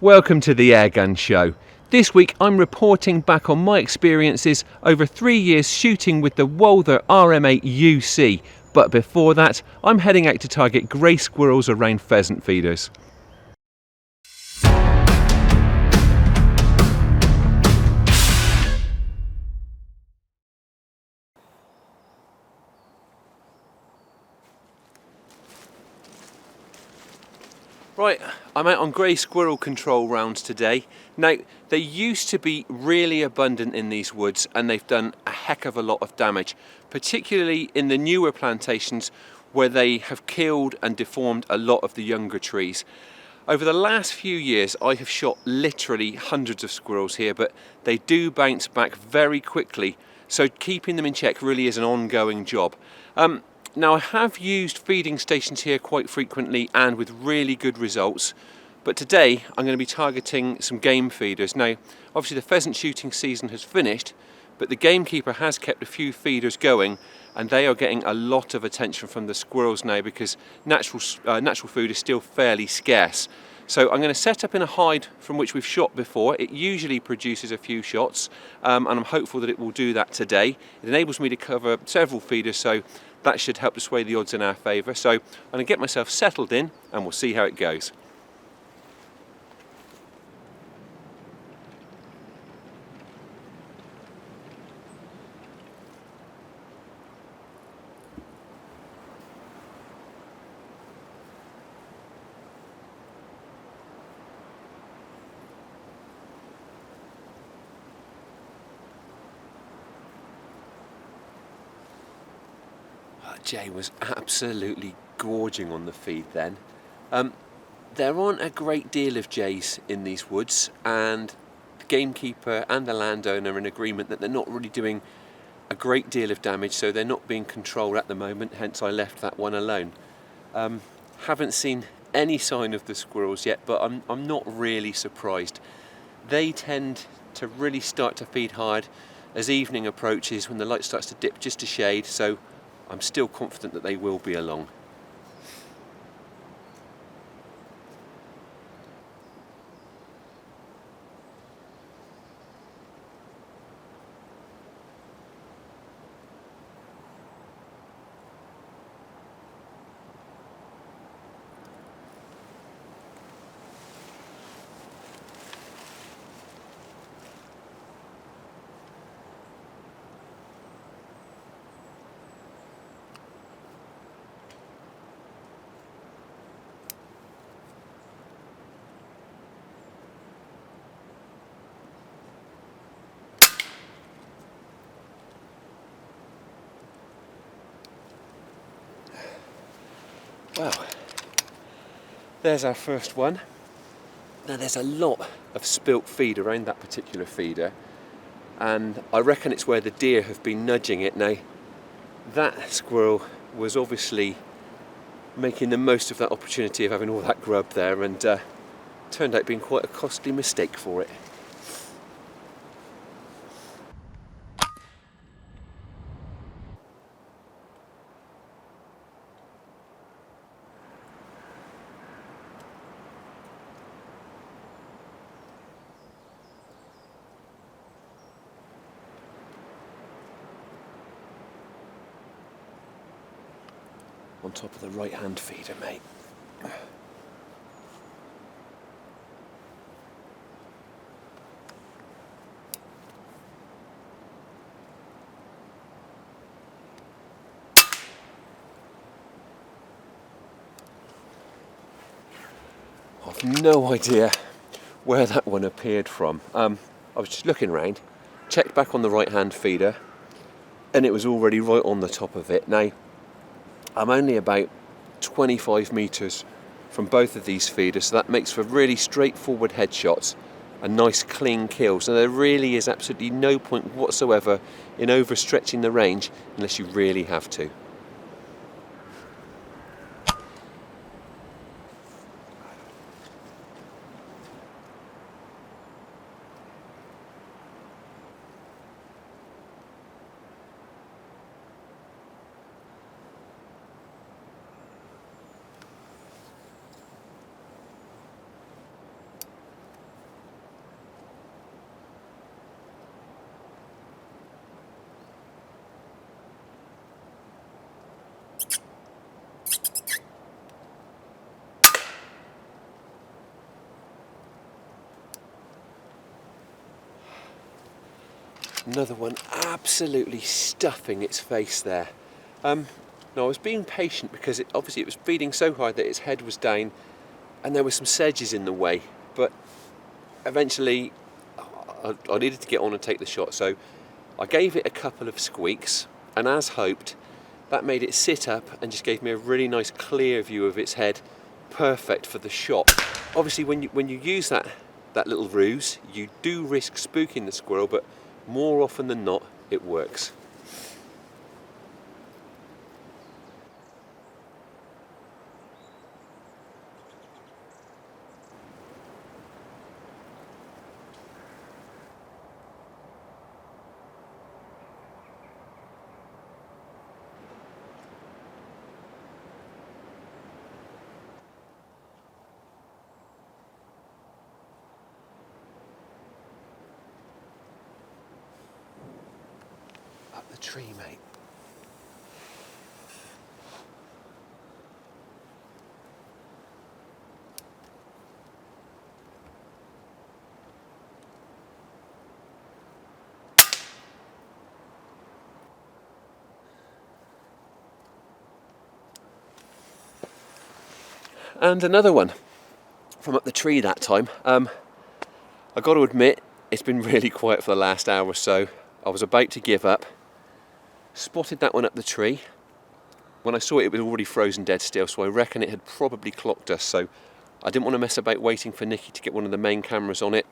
Welcome to the Airgun Show. This week I'm reporting back on my experiences over 3 years shooting with the Walther RM8 UC, but before that I'm heading out to target grey squirrels around pheasant feeders. Right, I'm out on grey squirrel control rounds today. Now, they used to be really abundant in these woods and they've done a heck of a lot of damage, particularly in the newer plantations where they have killed and deformed a lot of the younger trees. Over the last few years, I have shot literally hundreds of squirrels here, but they do bounce back very quickly, so keeping them in check really is an ongoing job. Now, I have used feeding stations here quite frequently and with really good results, but today I'm going to be targeting some game feeders. Now, obviously the pheasant shooting season has finished, but the gamekeeper has kept a few feeders going and they are getting a lot of attention from the squirrels now because natural food is still fairly scarce. So I'm going to set up in a hide from which we've shot before. It usually produces a few shots and I'm hopeful that it will do that today. It enables me to cover several feeders, so that should help to sway the odds in our favour. So I'm going to get myself settled in and we'll see how it goes. Jay was absolutely gorging on the feed then. There aren't a great deal of jays in these woods, and the gamekeeper and the landowner are in agreement that they're not really doing a great deal of damage, so they're not being controlled at the moment, hence I left that one alone. Haven't seen any sign of the squirrels yet, but I'm not really surprised. They tend to really start to feed hard as evening approaches, when the light starts to dip just a shade, so I'm still confident that they will be along. Well, there's our first one. Now there's a lot of spilt feed around that particular feeder, and I reckon it's where the deer have been nudging it. Now that squirrel was obviously making the most of that opportunity of having all that grub there, and turned out being quite a costly mistake for it. On top of the right hand feeder, mate. I've no idea where that one appeared from. I was just looking around, checked back on the right hand feeder, and it was already right on the top of it. Now, I'm only about 25 metres from both of these feeders, so that makes for really straightforward headshots and nice clean kills. And there really is absolutely no point whatsoever in overstretching the range unless you really have to. Another one absolutely stuffing its face there. Now I was being patient because obviously it was feeding so high that its head was down and there were some sedges in the way, but eventually I needed to get on and take the shot, so I gave it a couple of squeaks, and as hoped, that made it sit up and just gave me a really nice clear view of its head, perfect for the shot. Obviously when you use that little ruse, you do risk spooking the squirrel, but more often than not, it works. Up the tree, mate. And another one from up the tree that time. I got to admit, it's been really quiet for the last hour or so. I was about to give up. Spotted that one up the tree. When I saw it, it was already frozen dead still, so I reckon it had probably clocked us, so I didn't want to mess about waiting for Nikki to get one of the main cameras on it.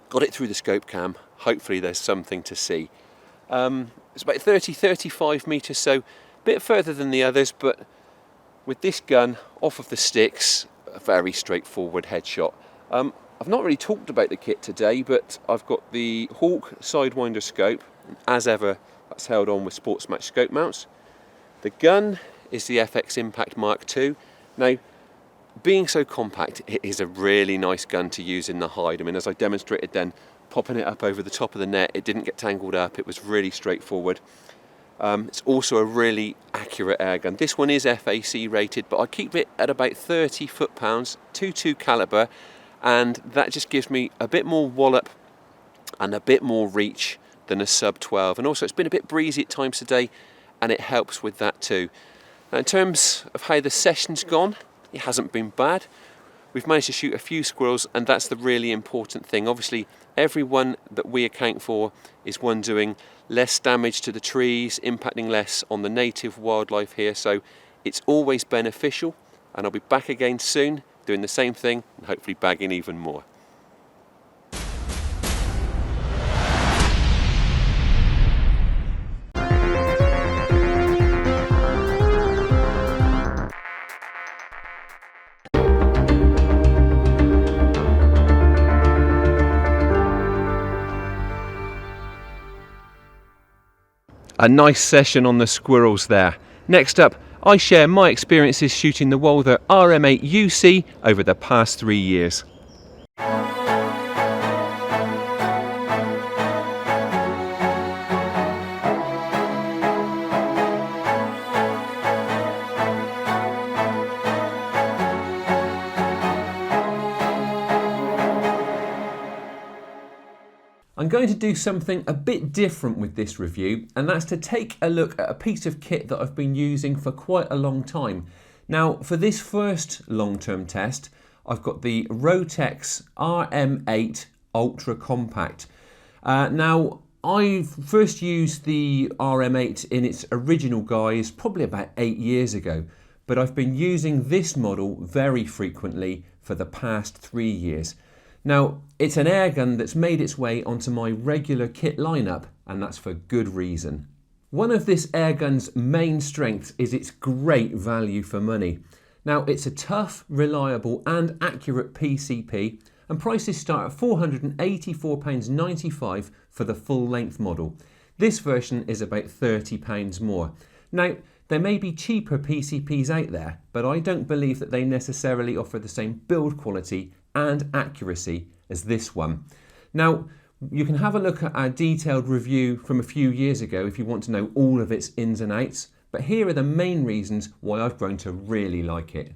Got it through the scope cam. Hopefully there's something to see. It's about 30-35 metres, so a bit further than the others, but with this gun off of the sticks, a very straightforward headshot. I've not really talked about the kit today, but I've got the Hawk Sidewinder scope, as ever. That's held on with sports match scope mounts. The gun is the FX Impact MkII. Now, being so compact, it is a really nice gun to use in the hide. I mean, as I demonstrated then, popping it up over the top of the net, it didn't get tangled up, it was really straightforward. It's also a really accurate air gun. This one is FAC rated, but I keep it at about 30 foot-pounds, 2.2 caliber, and that just gives me a bit more wallop and a bit more reach than a sub 12, and also it's been a bit breezy at times today, and it helps with that too. Now, in terms of how the session's gone, it hasn't been bad. We've managed to shoot a few squirrels, and that's the really important thing. Obviously, every one that we account for is one doing less damage to the trees, impacting less on the native wildlife here, so it's always beneficial, and I'll be back again soon doing the same thing and hopefully bagging even more. A nice session on the squirrels there. Next up, I share my experiences shooting the Walther RM8 UC over the past 3 years. I'm going to do something a bit different with this review, and that's to take a look at a piece of kit that I've been using for quite a long time. Now, for this first long-term test, I've got the Rotex RM8 Ultra Compact. Now, I first used the RM8 in its original guise probably about 8 years ago, but I've been using this model very frequently for the past 3 years. Now, it's an airgun that's made its way onto my regular kit lineup, and that's for good reason. One of this airgun's main strengths is its great value for money. Now, it's a tough, reliable and accurate PCP, and prices start at £484.95 for the full length model. This version is about £30 more. Now, there may be cheaper PCPs out there, but I don't believe that they necessarily offer the same build quality and accuracy as this one. Now, you can have a look at our detailed review from a few years ago if you want to know all of its ins and outs, but here are the main reasons why I've grown to really like it.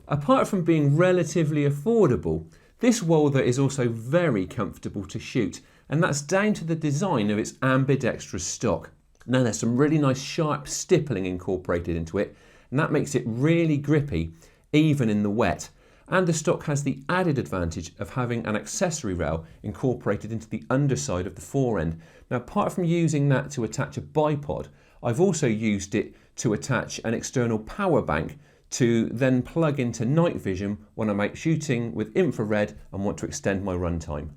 Apart from being relatively affordable, this Walther is also very comfortable to shoot, and that's down to the design of its ambidextrous stock. Now there's some really nice sharp stippling incorporated into it, and that makes it really grippy even in the wet. And the stock has the added advantage of having an accessory rail incorporated into the underside of the forend. Now apart from using that to attach a bipod, I've also used it to attach an external power bank to then plug into night vision when I'm out shooting with infrared and want to extend my runtime.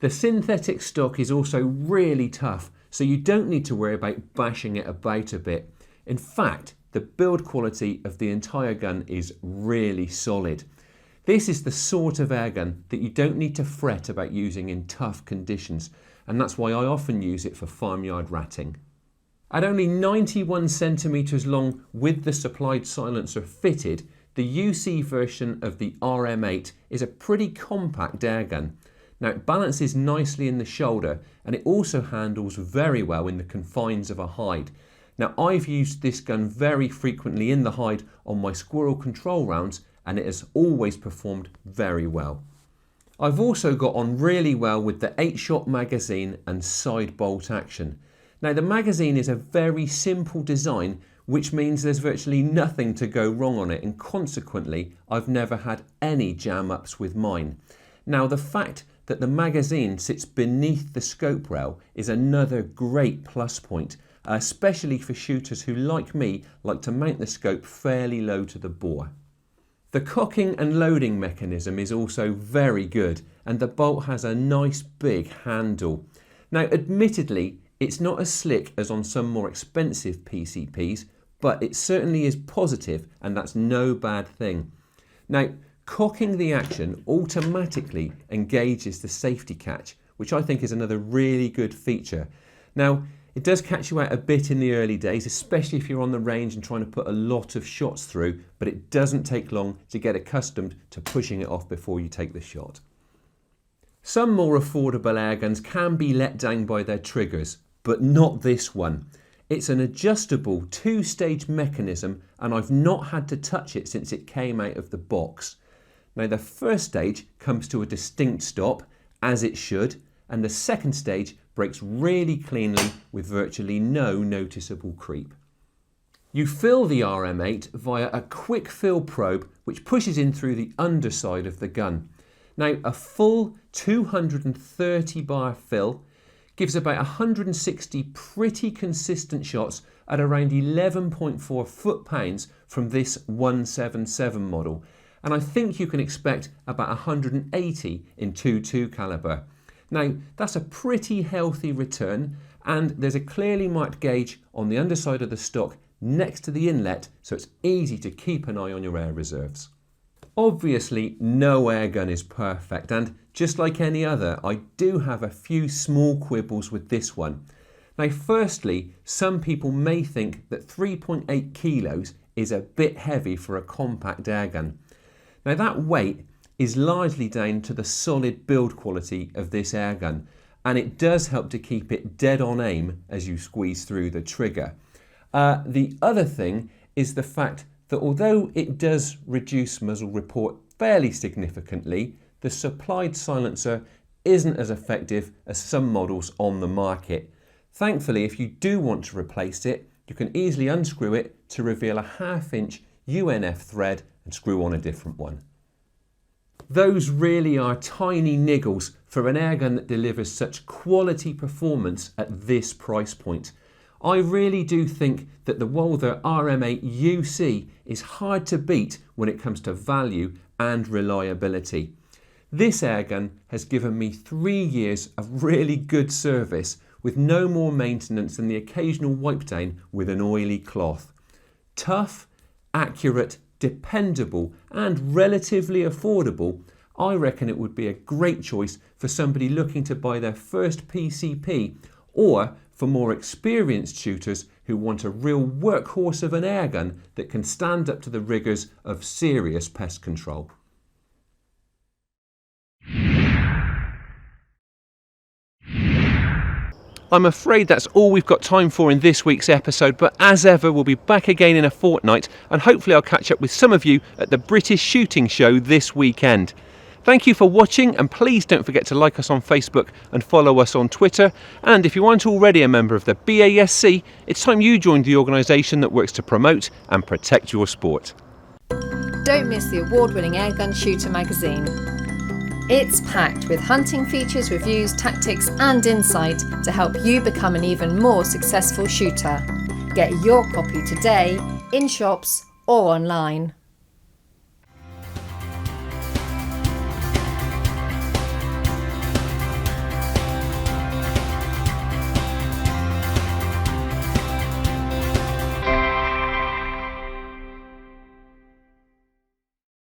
The synthetic stock is also really tough, so you don't need to worry about bashing it about a bit. In fact, the build quality of the entire gun is really solid. This is the sort of airgun that you don't need to fret about using in tough conditions, and that's why I often use it for farmyard ratting. At only 91 centimeters long with the supplied silencer fitted, the UC version of the RM8 is a pretty compact airgun. Now it balances nicely in the shoulder, and it also handles very well in the confines of a hide. Now I've used this gun very frequently in the hide on my Squirrel control rounds, and it has always performed very well. I've also got on really well with the 8-shot magazine and side bolt action. Now the magazine is a very simple design, which means there's virtually nothing to go wrong on it, and consequently I've never had any jam ups with mine. Now the fact that the magazine sits beneath the scope rail is another great plus point, especially for shooters who, like me, like to mount the scope fairly low to the bore. The cocking and loading mechanism is also very good, and the bolt has a nice big handle. Now admittedly, it's not as slick as on some more expensive PCPs, but it certainly is positive, and that's no bad thing. Now, cocking the action automatically engages the safety catch, which I think is another really good feature. Now, it does catch you out a bit in the early days, especially if you're on the range and trying to put a lot of shots through, but it doesn't take long to get accustomed to pushing it off before you take the shot. Some more affordable airguns can be let down by their triggers, but not this one. It's an adjustable 2-stage mechanism, and I've not had to touch it since it came out of the box. Now the first stage comes to a distinct stop, as it should, and the second stage breaks really cleanly with virtually no noticeable creep. You fill the RM8 via a quick fill probe which pushes in through the underside of the gun. Now a full 230 bar fill gives about 160 pretty consistent shots at around 11.4 foot-pounds from this 177 model, and I think you can expect about 180 in 2.2 caliber. Now that's a pretty healthy return, and there's a clearly marked gauge on the underside of the stock next to the inlet, so it's easy to keep an eye on your air reserves. Obviously no airgun is perfect, and just like any other, I do have a few small quibbles with this one. Now firstly, some people may think that 3.8 kilos is a bit heavy for a compact airgun. Now that weight is largely down to the solid build quality of this airgun, and it does help to keep it dead on aim as you squeeze through the trigger. The other thing is the fact that although it does reduce muzzle report fairly significantly, the supplied silencer isn't as effective as some models on the market. Thankfully, if you do want to replace it, you can easily unscrew it to reveal a 1/2-inch UNF thread and screw on a different one. Those really are tiny niggles for an airgun that delivers such quality performance at this price point. I really do think that the Walther RM8 UC is hard to beat when it comes to value and reliability. This airgun has given me 3 years of really good service with no more maintenance than the occasional wipe down with an oily cloth. Tough, accurate, dependable and relatively affordable, I reckon it would be a great choice for somebody looking to buy their first PCP, or for more experienced shooters who want a real workhorse of an airgun that can stand up to the rigours of serious pest control. I'm afraid that's all we've got time for in this week's episode, but as ever we'll be back again in a fortnight, and hopefully I'll catch up with some of you at the British Shooting Show this weekend. Thank you for watching, and please don't forget to like us on Facebook and follow us on Twitter. And if you aren't already a member of the BASC, it's time you joined the organisation that works to promote and protect your sport. Don't miss the award-winning Airgun Shooter magazine. It's packed with hunting features, reviews, tactics and insight to help you become an even more successful shooter. Get your copy today in shops or online.